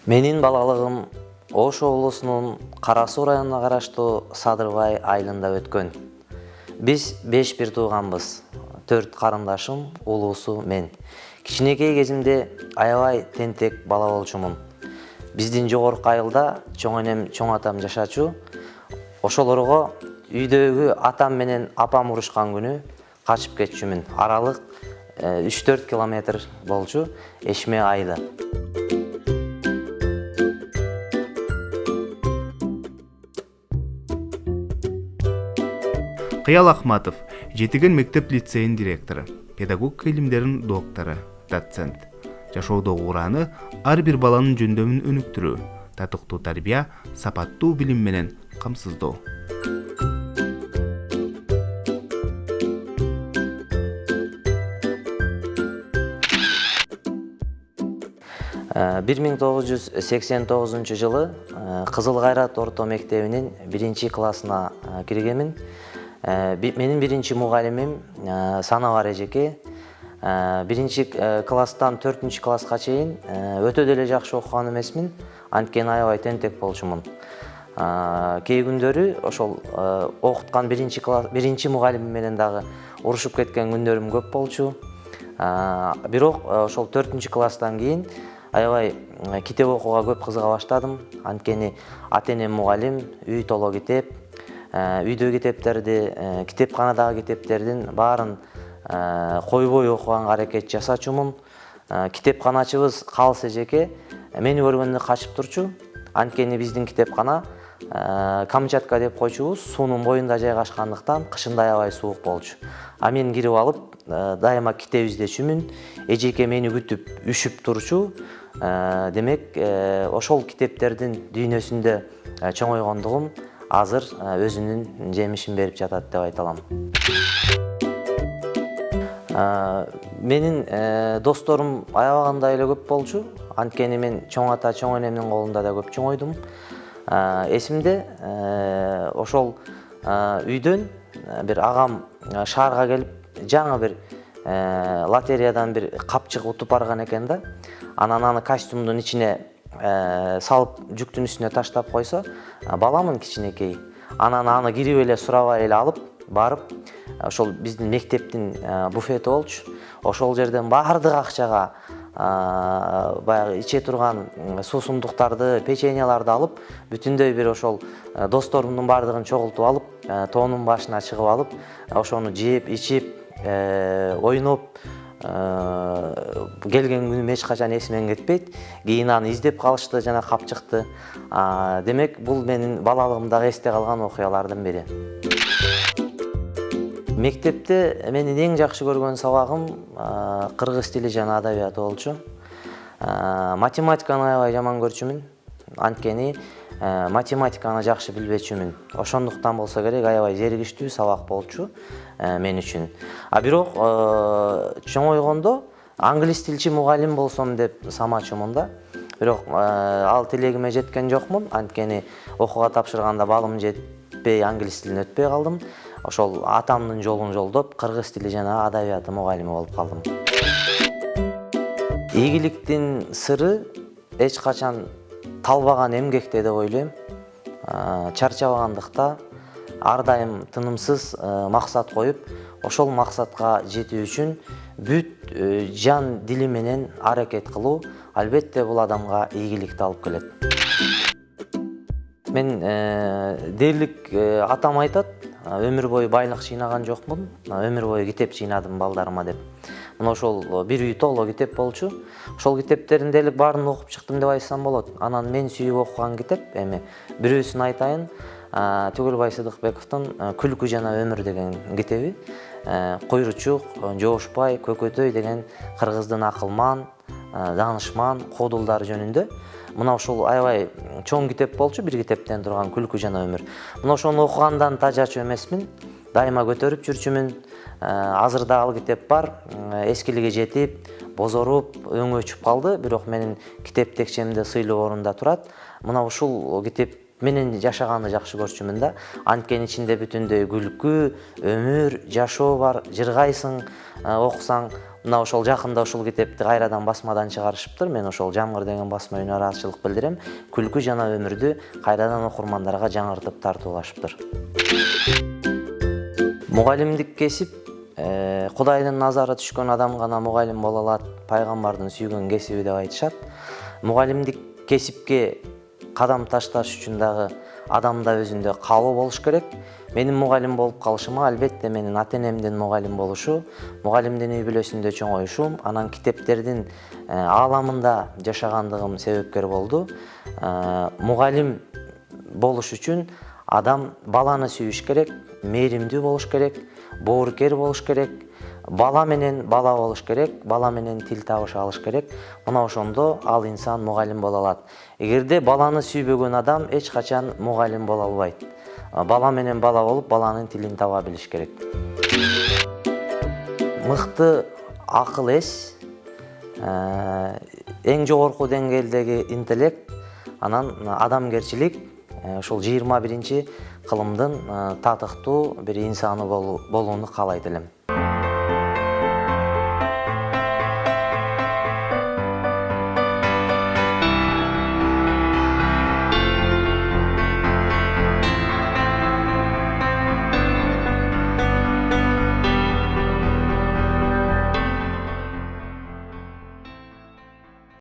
Менин балалыгым Ош облусунун Кара Суу районуна караштуу Садырбай айылында өткөн. Биз 5 бир тууганбыз. 4 карындашым, улуусу мен. Кичинекей кезимде аябай тентек бала болчумун. Биздин жогорку айылда чоң энем, чоң атам жашачу. Ошолорго үйдөгү атам менен апам урушкан күнү качып кетчүмүн. Аралык 3-4 километр болчу Эшме айылы. Кыял Ахматов, Жетиген мектеп лицейин директору, педагог илимдерин доктору, доцент. Жашоодогу ураны ар бир баланын жөндөмүн өнүктүрүү, татыктуу тарбия, сапаттуу билим менен камсыздоо. Бир 1989 жылы Кызыл Кайрат орто мектебинин 1 классына киргенмин. Менин биринчи мугалимим Санабар эжеке. 1 класстан 4 класска чейин өтө деле жакшы окуган эмесмин, анткени аябай тентек болчумун. Кээ күндөрү ошол окуткан биринчи мугалимим менен дагы урушуп кеткен күндөрүм көп болчу. Бирок ошол 4-класстан кийин аябай китеп окууга көп кызыга баштадым. Анткени ата-энем мугалим, үй толо китеп, үйдө китептерди, китепканадагы китептердин баарын койбой окуганга аракет жасачумун. Китепканачыбыз Калыс эжеке мени көргөндө качып турчу. Анткени биздин китепкана Камчатка деп койчубуз, суунун боюнда жайгашкандыктан кышында аябай суук болчу. Мен кирип алып, дайыма китеп издечүмүн. Эжеке мени күтүп, үшүп турчу. Демек, ошол китептердин дүйнөсүндө чоңойгондугум азыр өзүнүн жемишин берип жатат деп айта алам. Менин досторум аябагандай эле көп болчу. Анткени мен чоң ата, чоң энемдин колунда да көп чоңойдум. Эсимде ошол үйдөн бир агам шаарга келип, жаңы бир лотереядан бир капчык утуп барган экен да. Анан аны костюмдун ичине салып, жүктүн үстүнө таштап койсо, баламын кичинекей. Анан аны кирип эле сурабай эле алып, барып, ошол биздин мектептин буфети болчу. Ошол жерден баардык акчага баягы иче турган суусундуктарды, печеньяларды алып, бүтүндөй бир ошол досторумдун баардыгын чогултуп алып, тоонун башына чыгып алып, ошону жеп, ичип, ойноп келген күнүм эч качан эсимден кетпейт. Кийин аны издеп калышты жана капчыкты. Демек, бул менин балалыгымдагы эсте калган окуялардын бири. Мектепте менин эң жакшы көргөн сабагым кыргыз тили жана адабияты болчу. Математиканы аябай жаман көрчүмүн. Анткени математиканы жакшы билбечүмүн. Ошондуктан болсо керек, аябай зеригиштүү сабак болчу мен үчүн. Бирок чоңойгондо англис тилчи мугалим болсом деп самачумун да. Бирок ал тилегиме жеткен жокмун. Анткени окууга тапшырганда балым жетпей, англис тилин өтпөй калдым. Ошол атамдын жолун жолдоп, кыргыз тили жана адабияты мугалими болуп калдым. Ийгиликтин сыры эч качан талбаган эмгекте деп ойлойм. Чарчабагандыкта, ар дайым тынымсыз максат коюп, ошол максатка жетүү үчүн бүт жан дили менен аракет кылуу, албетте бул адамга ийгиликти алып келет. Мен дээрлик атам айтат, өмүр бою байлык жыйнаган жокмун, өмүр бою китеп жыйнадым балдарыма деп. Мына ошол бир үй толо китеп болчу. Ошол китептердин дээрлик баарын окуп чыктым деп айтсам болот. Анан мен сүйүп окуган китеп, эми бирөөсүн айтайын, Түгөлбай Сыдыкбековдун Күлкү жана өмүр деген китеби. Койручук, Жоошбай, Көкөтөй деген кыргыздын акылман, данышман, кодулдар жөнүндө. Мына ошол аябай чоң китеп болчу, бир китептен турган Күлкү жана өмүр. Мына ошону окугандан тажачу эмесмин, дайыма көтөрүп жүрчүмүн. Азыр да ал китеп бар, эскилиги жетип, бозоруп, өңү өчүп калды, бирок менин китеп текчемде сыйлуу орунда турат. Мына ушул китеп менен жашаганды жакшы көрчүмүн да. Анткени ичинде бүтүндөй күлкү, өмүр, жашоо бар. Жыргайсың, окусаң. Мына ошол жакында ушул китепти кайрадан басмадан чыгарышыптыр. Мен ошол Жамгыр деген басма үйүнө ыраазычылык билдирем. Күлкү жана өмүрдү кайрадан окурмандарга жаңыртып тартуулашыптыр. Мугалимдик кесип Кудайдын назары түшкөн адам гана мугалим боло алат, пайгамбардын сүйгөн кесиби деп айтышат. Мугалимдик кесипке кадам ташташ үчүн дагы адамда өзүндө каалоо болуш керек. Менин мугалим болуп калышыма албетте менин ата-энемдин мугалим болушу, мугалимдин үй бүлөсүндө чоңоюшум, анан китептердин ааламында жашагандыгым себепкер болду. Мугалим болуш үчүн адам баланы сүйүш керек, мээримдүү болуш керек, боорукер болуш керек, бала менен бала болуш керек, бала менен тил табыша алыш керек. Мына ошондо ал инсан мугалим боло алат. Эгерде баланы сүйбөгөн адам эч качан мугалим боло албайт. Бала менен бала болуп, баланын тилин таба билиш керек. Мыкты акыл эс, эң жогорку деңгээлдеги интеллект, анан адамгерчилик, ушул 21-кылымдын татыктуу бир инсаны болууну каалайт элем.